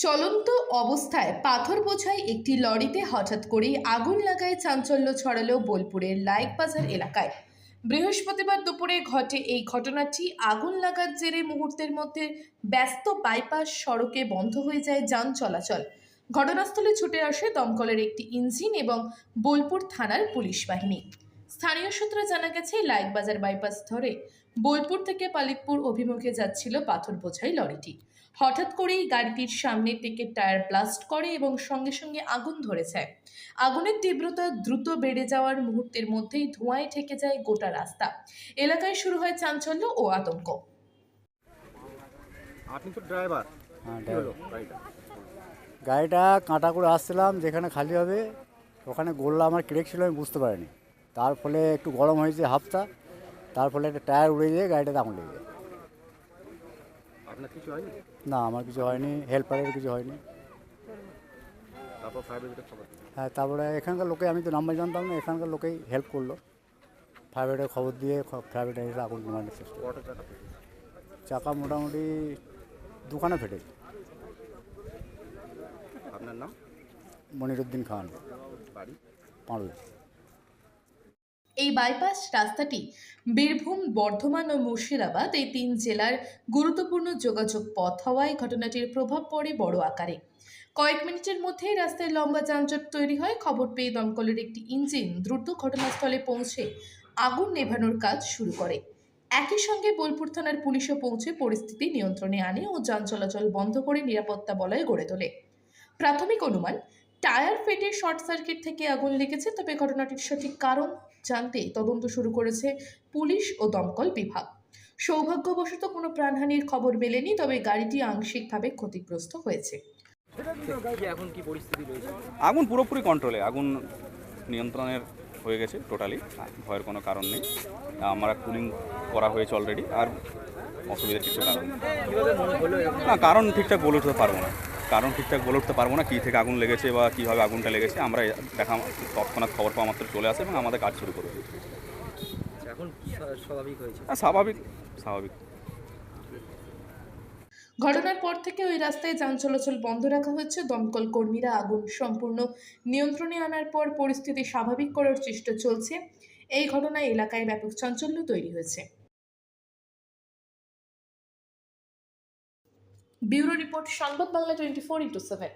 চলন্ত অবস্থায় পাথর বোঝাই একটি লরিতে হঠাৎ করেই আগুন লাগায় চাঞ্চল্য ছড়ালো বোলপুরের লাইক বাজার এলাকায়। বৃহস্পতিবার দুপুরে ঘটে এই ঘটনাটি। আগুন লাগার জেরে মুহূর্তের মধ্যে ব্যস্ত বাইপাস সড়কে বন্ধ হয়ে যায় যান চলাচল। ঘটনাস্থলে ছুটে আসে দমকলের একটি ইঞ্জিন এবং বোলপুর থানার পুলিশ বাহিনী। স্থানীয় সূত্রে জানা গেছে, লাইক বাজার বাইপাস ধরে বোলপুর থেকে পালিতপুর অভিমুখে যাচ্ছিল পাথর বোঝাই লরিটি। হঠাৎ করেই গাড়িটির সামনের দিকে টায়ার ব্লাস্ট করে এবং সঙ্গে সঙ্গে আগুন ধরে যায়। আগুনের তীব্রতা দ্রুত বেড়ে যাওয়ার মুহূর্তের মধ্যেই ধোঁয়ায় ঢেকে যায় গোটা রাস্তা। এলাকায় শুরু হয় চাঞ্চল্য ও আতঙ্ক। আপনি তো ড্রাইভার। হ্যাঁ, কি হলো গাড়িটা? গাড়িটা কাঁটা করে আসছিলাম, যেখানে খালি হবে ওখানে গোল্লা আমার ক্রেক ছিল, আমি বুঝতে পারিনি। তার ফলে একটু গরম হয়েছে হাফটা, তার ফলে একটা টায়ার উড়ে গিয়ে গাড়িটাতে আগুন লেগে যায়। আপনার কিছু হয়নি? না, আমার কিছু হয়নি, হেল্পারের কিছু হয়নি। তারপর ফায়ার ব্রিগেডের খবর? হ্যাঁ, তারপরে এখানকার লোকে, আমি তো নাম্বার জানতাম না, এখানকার লোকেই হেল্প করলো। ফায়ার ব্রিগেডের খবর দিয়ে ফায়ার ব্রিগেড এসে আগুন নেভানোর চেষ্টা করলো। কটা টাকা পেয়েছে? চাকা মোটামুটি দুখানে ফেটেছে। আপনার নাম? মনিরুদ্দিন খান, বাড়ি? পাঁড়ুই। এই বাইপাস রাস্তাটি বীরভূম, বর্ধমান ও মুর্শিদাবাদ এই তিন জেলার গুরুত্বপূর্ণ যোগাযোগ পথ হওয়ায় ঘটনাটির প্রভাব পড়ে বড় আকারে। কয়েক মিনিটের মধ্যেই রাস্তায় লম্বা যানজট তৈরি হয়। খবর পেয়ে দমকলের একটি ইঞ্জিন দ্রুত ঘটনাস্থলে পৌঁছে আগুন নেভানোর কাজ শুরু করে। একই সঙ্গে বোলপুর থানার পুলিশও পৌঁছে পরিস্থিতি নিয়ন্ত্রণে আনে ও যান চলাচল বন্ধ করে নিরাপত্তা বলয় গড়ে তোলে। প্রাথমিক অনুমান, টায়ার ফেটে শর্ট সার্কিট থেকে আগুন লেগেছে, তবে ঘটনাটির সঠিক কারণ জানতে তদন্ত শুরু করেছে পুলিশ ও দমকল বিভাগ। সৌভাগ্যবশত কোনো প্রাণহানির খবর মেলেনি, তবে গাড়িটি আংশিকভাবে ক্ষতিগ্রস্ত হয়েছে। এখন কি পরিস্থিতি রয়েছে? আগুন পুরোপুরি কন্ট্রোলে, আগুন নিয়ন্ত্রণের হয়ে গেছে টোটালি, ভয়ের কোনো কারণ নেই। আমরা কুলিং করা হয়েছে অলরেডি, আর অসুবিধার কিছু কারণ নেই। কীভাবে মনে হলো এরকম? না, কারণ ঠিকঠাক বলে উঠতে পারবো না, কী থেকে আগুন লেগেছে বা কীভাবে আগুনটা লেগেছে। আমরা দেখা তৎক্ষণাৎ খবর পাওয়া মাত্র চলে আসে এবং আমাদের কাজ শুরু করে দিই। এখন স্বাভাবিক হয়েছে? স্বাভাবিক। ঘটনার পর থেকে ওই রাস্তায় যান চলাচল বন্ধ রাখা হয়েছে। দমকল কর্মীরা আগুন সম্পূর্ণ নিয়ন্ত্রণে আনার পর পরিস্থিতি স্বাভাবিক করার চেষ্টা চলছে। এই ঘটনায় এলাকায় ব্যাপক চাঞ্চল্য তৈরি হয়েছে। ব্যুরো রিপোর্ট, সংবাদ বাংলা 24x7।